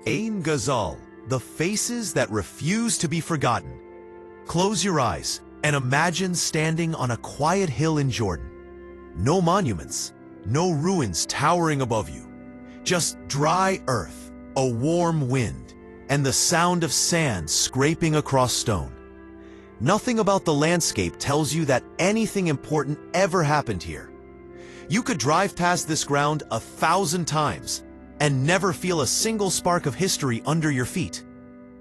Ain Gazal, the faces that refuse to be forgotten. Close your eyes and imagine standing on a quiet hill in Jordan. No monuments, no ruins towering above you. Just dry earth, a warm wind, and the sound of sand scraping across stone. Nothing about the landscape tells you that anything important ever happened here. You could drive past this ground 1,000 times and never feel a single spark of history under your feet.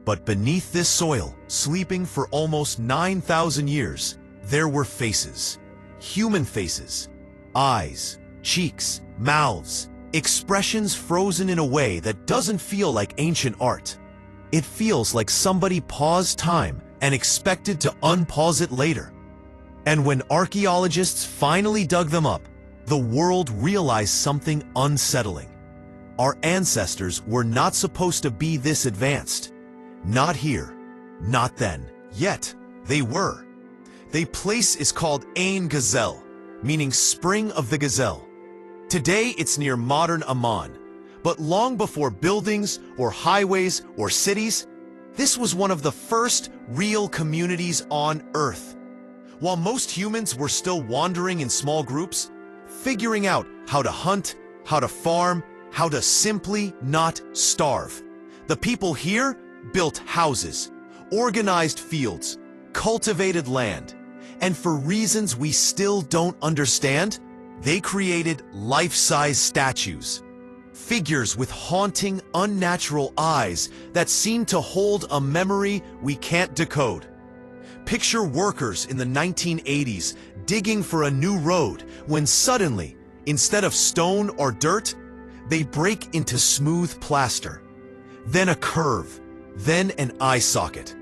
But beneath this soil, sleeping for almost 9,000 years, there were faces. Human faces. Eyes, cheeks, mouths, expressions frozen in a way that doesn't feel like ancient art. It feels like somebody paused time and expected to unpause it later. And when archaeologists finally dug them up, the world realized something unsettling. Our ancestors were not supposed to be this advanced. Not here, not then. Yet, they were. The place is called Ain Gazal, meaning spring of the gazelle. Today, it's near modern Amman. But long before buildings or highways or cities, this was one of the first real communities on Earth. While most humans were still wandering in small groups, figuring out how to hunt, how to farm, how to simply not starve, the people here built houses, organized fields, cultivated land, and for reasons we still don't understand, they created life-size statues. Figures with haunting, unnatural eyes that seem to hold a memory we can't decode. Picture workers in the 1980s digging for a new road when suddenly, instead of stone or dirt, they break into smooth plaster. Then a curve, then an eye socket.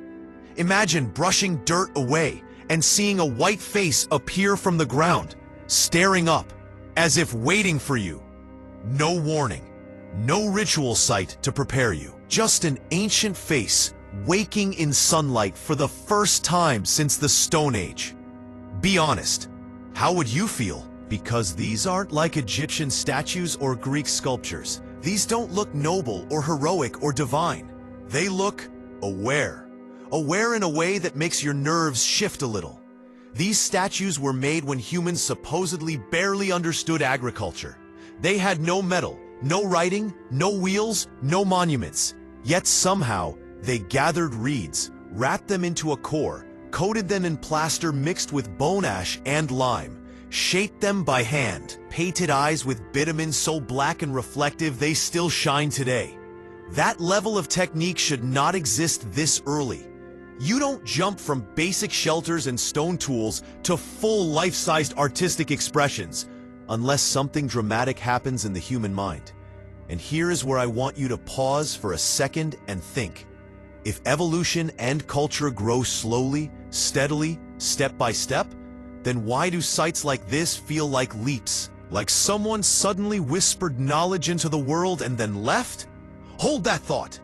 Imagine brushing dirt away and seeing a white face appear from the ground, staring up, as if waiting for you. No warning, no ritual site to prepare you. Just an ancient face waking in sunlight for the first time since the Stone Age. Be honest, how would you feel? Because these aren't like Egyptian statues or Greek sculptures. These don't look noble or heroic or divine. They look aware. Aware in a way that makes your nerves shift a little. These statues were made when humans supposedly barely understood agriculture. They had no metal, no writing, no wheels, no monuments. Yet somehow, they gathered reeds, wrapped them into a core, coated them in plaster mixed with bone ash and lime, shaped them by hand, painted eyes with bitumen so black and reflective they still shine today. That level of technique should not exist this early. You don't jump from basic shelters and stone tools to full life-sized artistic expressions unless something dramatic happens in the human mind. And here is where I want you to pause for a second and think. If evolution and culture grow slowly, steadily, step by step, then why do sites like this feel like leaps? Like someone suddenly whispered knowledge into the world and then left? Hold that thought.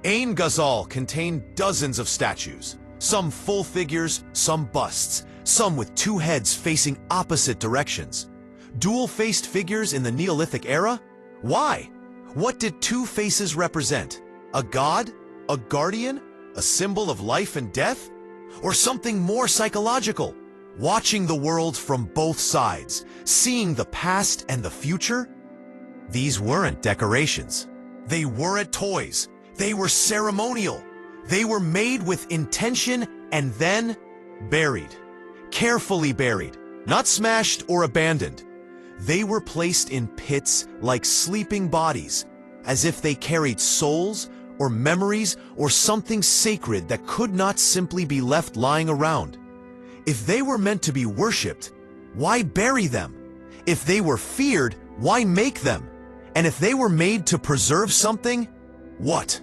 Ain Gazal contained dozens of statues, some full figures, some busts, some with two heads facing opposite directions. Dual-faced figures in the Neolithic era? Why? What did two faces represent? A god? A guardian? A symbol of life and death? Or something more psychological? Watching the world from both sides, seeing the past and the future? These weren't decorations. They weren't toys. They were ceremonial. They were made with intention and then buried. Carefully buried, not smashed or abandoned. They were placed in pits like sleeping bodies, as if they carried souls or memories or something sacred that could not simply be left lying around. If they were meant to be worshipped, why bury them? If they were feared, why make them? And if they were made to preserve something, what?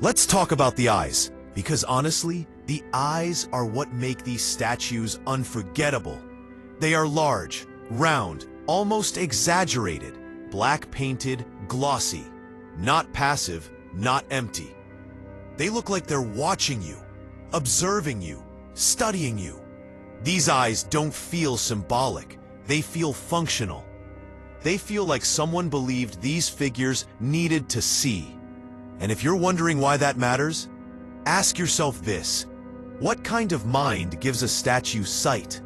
Let's talk about the eyes, because honestly, the eyes are what make these statues unforgettable. They are large, round, almost exaggerated, black painted, glossy, not passive, not empty. They look like they're watching you, observing you, studying you. These eyes don't feel symbolic, they feel functional. They feel like someone believed these figures needed to see. And if you're wondering why that matters, ask yourself this. What kind of mind gives a statue sight?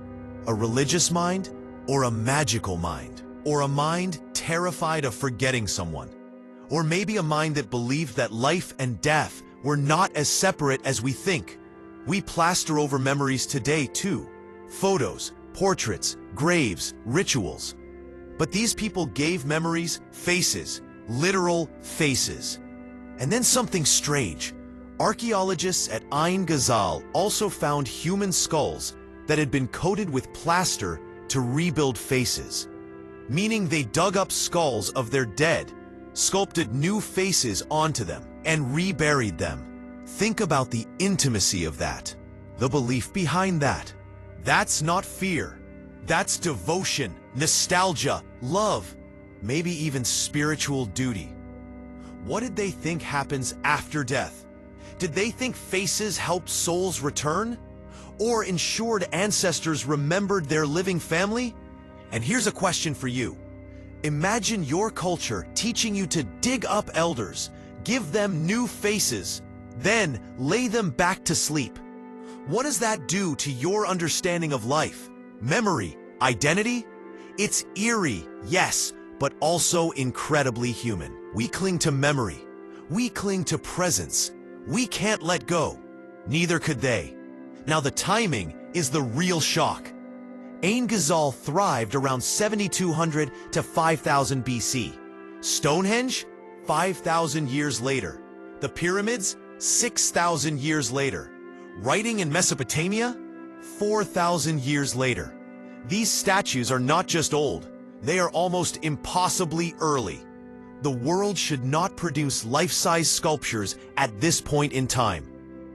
A religious mind or a magical mind? Or a mind terrified of forgetting someone? Or maybe a mind that believed that life and death were not as separate as we think? We plaster over memories today too. Photos, portraits, graves, rituals. But these people gave memories faces, literal faces. And then something strange. Archaeologists at Ain Gazal also found human skulls that had been coated with plaster to rebuild faces. Meaning they dug up skulls of their dead, sculpted new faces onto them, and reburied them. Think about the intimacy of that. The belief behind that. That's not fear. That's devotion, nostalgia, love, maybe even spiritual duty. What did they think happens after death? Did they think faces help souls return? Or ensured ancestors remembered their living family? And here's a question for you. Imagine your culture teaching you to dig up elders, give them new faces, then lay them back to sleep. What does that do to your understanding of life, memory, identity? It's eerie, yes, but also incredibly human. We cling to memory. We cling to presence. We can't let go. Neither could they. Now the timing is the real shock. Ain Gazal thrived around 7200 to 5000 BC. Stonehenge, 5,000 years later. The pyramids, 6,000 years later. Writing in Mesopotamia, 4,000 years later. These statues are not just old, they are almost impossibly early. The world should not produce life-size sculptures at this point in time.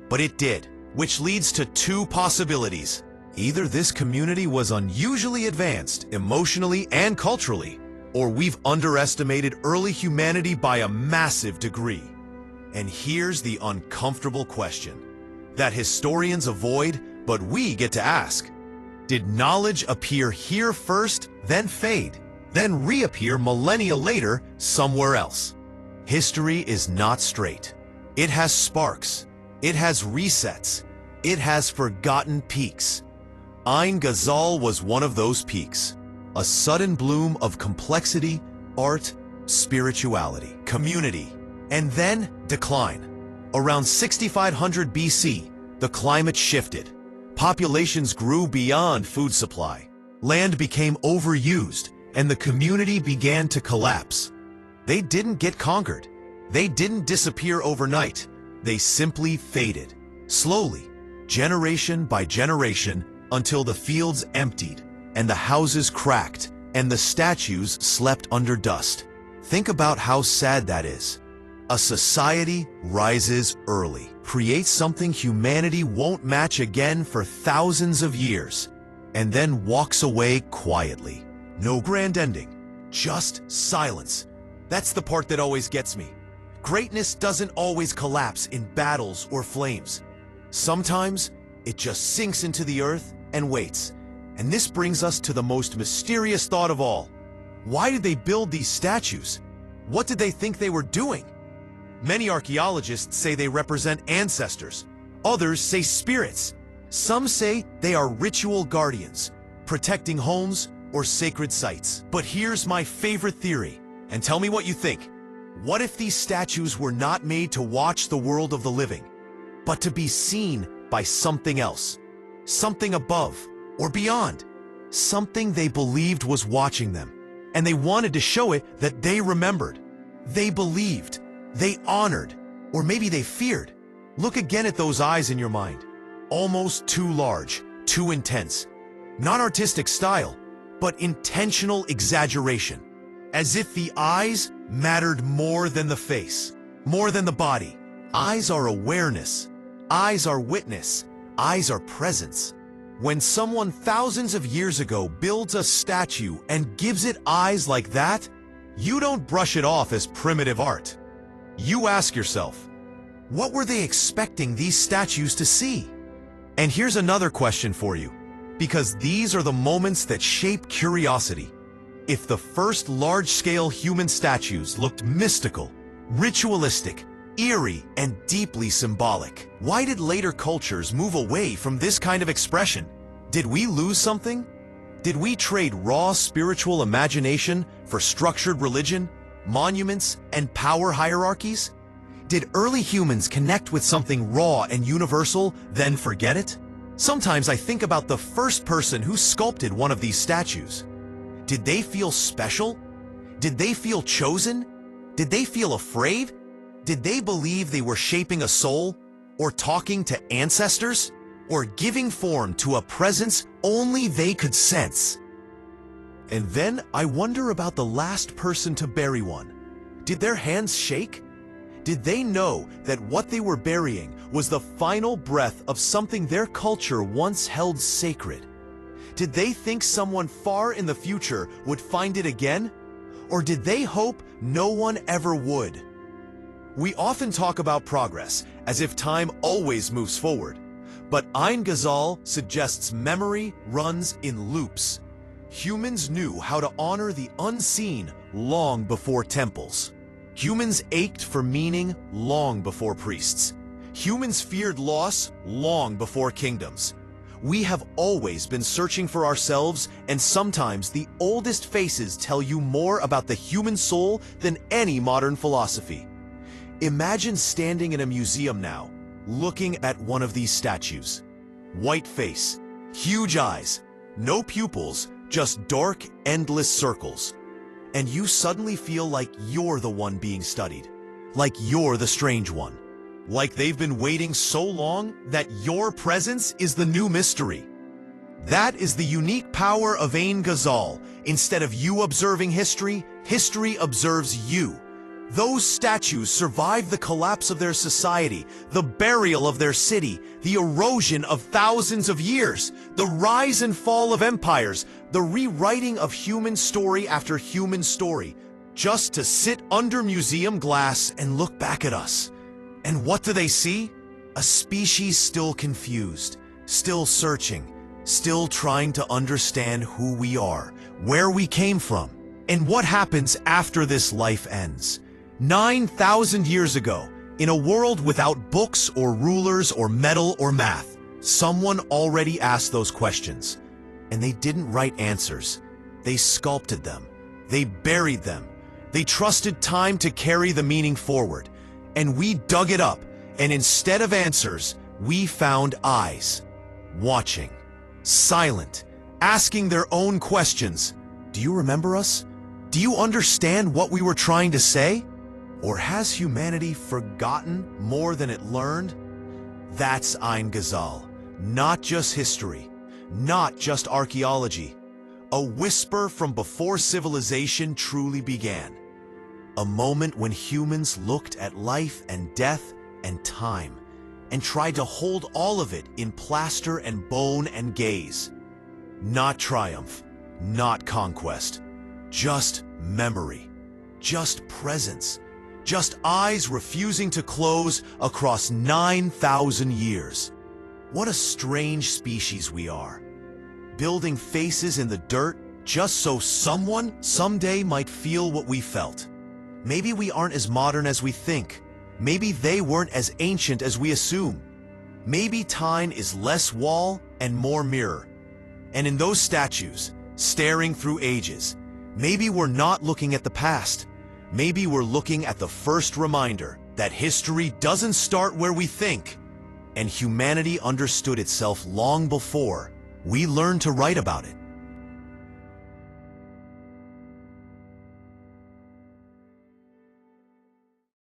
But it did, which leads to two possibilities. Either this community was unusually advanced, emotionally and culturally, or we've underestimated early humanity by a massive degree. And here's the uncomfortable question that historians avoid, but we get to ask. Did knowledge appear here first, then fade, then reappear millennia later somewhere else? History is not straight. It has sparks. It has resets. It has forgotten peaks. Ain Gazal was one of those peaks. A sudden bloom of complexity, art, spirituality, community, and then decline. Around 6500 BC, the climate shifted. Populations grew beyond food supply. Land became overused, and the community began to collapse. They didn't get conquered. They didn't disappear overnight. They simply faded, slowly, generation by generation, until the fields emptied, and the houses cracked, and the statues slept under dust. Think about how sad that is. A society rises early, creates something humanity won't match again for thousands of years, and then walks away quietly. No grand ending, just silence. That's the part that always gets me. Greatness doesn't always collapse in battles or flames. Sometimes it just sinks into the earth and waits. And this brings us to the most mysterious thought of all. Why did they build these statues? What did they think they were doing? Many archaeologists say they represent ancestors. Others say spirits. Some say they are ritual guardians, protecting homes or sacred sites. But here's my favorite theory, and tell me what you think. What if these statues were not made to watch the world of the living, but to be seen by something else? Something above or beyond. Something they believed was watching them, and they wanted to show it that they remembered. They believed. They honored, or maybe they feared. Look again at those eyes in your mind. Almost too large, too intense. Not artistic style, but intentional exaggeration. As if the eyes mattered more than the face, more than the body. Eyes are awareness. Eyes are witness. Eyes are presence. When someone thousands of years ago builds a statue and gives it eyes like that, you don't brush it off as primitive art. You ask yourself, what were they expecting these statues to see? And here's another question for you, because these are the moments that shape curiosity. If the first large-scale human statues looked mystical, ritualistic, eerie and deeply symbolic. Why did later cultures move away from this kind of expression? Did we lose something? Did we trade raw spiritual imagination for structured religion, monuments, and power hierarchies? Did early humans connect with something raw and universal, then forget it? Sometimes I think about the first person who sculpted one of these statues. Did they feel special? Did they feel chosen? Did they feel afraid? Did they believe they were shaping a soul, or talking to ancestors, or giving form to a presence only they could sense? And then I wonder about the last person to bury one. Did their hands shake? Did they know that what they were burying was the final breath of something their culture once held sacred? Did they think someone far in the future would find it again? Or did they hope no one ever would? We often talk about progress as if time always moves forward. But Ain Gazal suggests memory runs in loops. Humans knew how to honor the unseen long before temples. Humans ached for meaning long before priests. Humans feared loss long before kingdoms. We have always been searching for ourselves, and sometimes the oldest faces tell you more about the human soul than any modern philosophy. Imagine standing in a museum now, looking at one of these statues. White face, huge eyes, no pupils, just dark, endless circles. And you suddenly feel like you're the one being studied, like you're the strange one, like they've been waiting so long that your presence is the new mystery. That is the unique power of Ain Gazal. Instead of you observing history, history observes you. Those statues survived the collapse of their society, the burial of their city, the erosion of thousands of years, the rise and fall of empires, the rewriting of human story after human story, just to sit under museum glass and look back at us. And what do they see? A species still confused, still searching, still trying to understand who we are, where we came from, and what happens after this life ends. 9,000 years ago, in a world without books or rulers or metal or math, someone already asked those questions. And they didn't write answers. They sculpted them. They buried them. They trusted time to carry the meaning forward. And we dug it up, and instead of answers, we found eyes. Watching. Silent. Asking their own questions. Do you remember us? Do you understand what we were trying to say? Or has humanity forgotten more than it learned? That's Ain Gazal. Not just history, not just archaeology. A whisper from before civilization truly began. A moment when humans looked at life and death and time and tried to hold all of it in plaster and bone and gaze. Not triumph, not conquest, just memory, just presence. Just eyes refusing to close across 9,000 years. What a strange species we are. Building faces in the dirt just so someone someday might feel what we felt. Maybe we aren't as modern as we think. Maybe they weren't as ancient as we assume. Maybe time is less wall and more mirror. And in those statues, staring through ages, maybe we're not looking at the past. Maybe we're looking at the first reminder that history doesn't start where we think, and humanity understood itself long before we learned to write about it.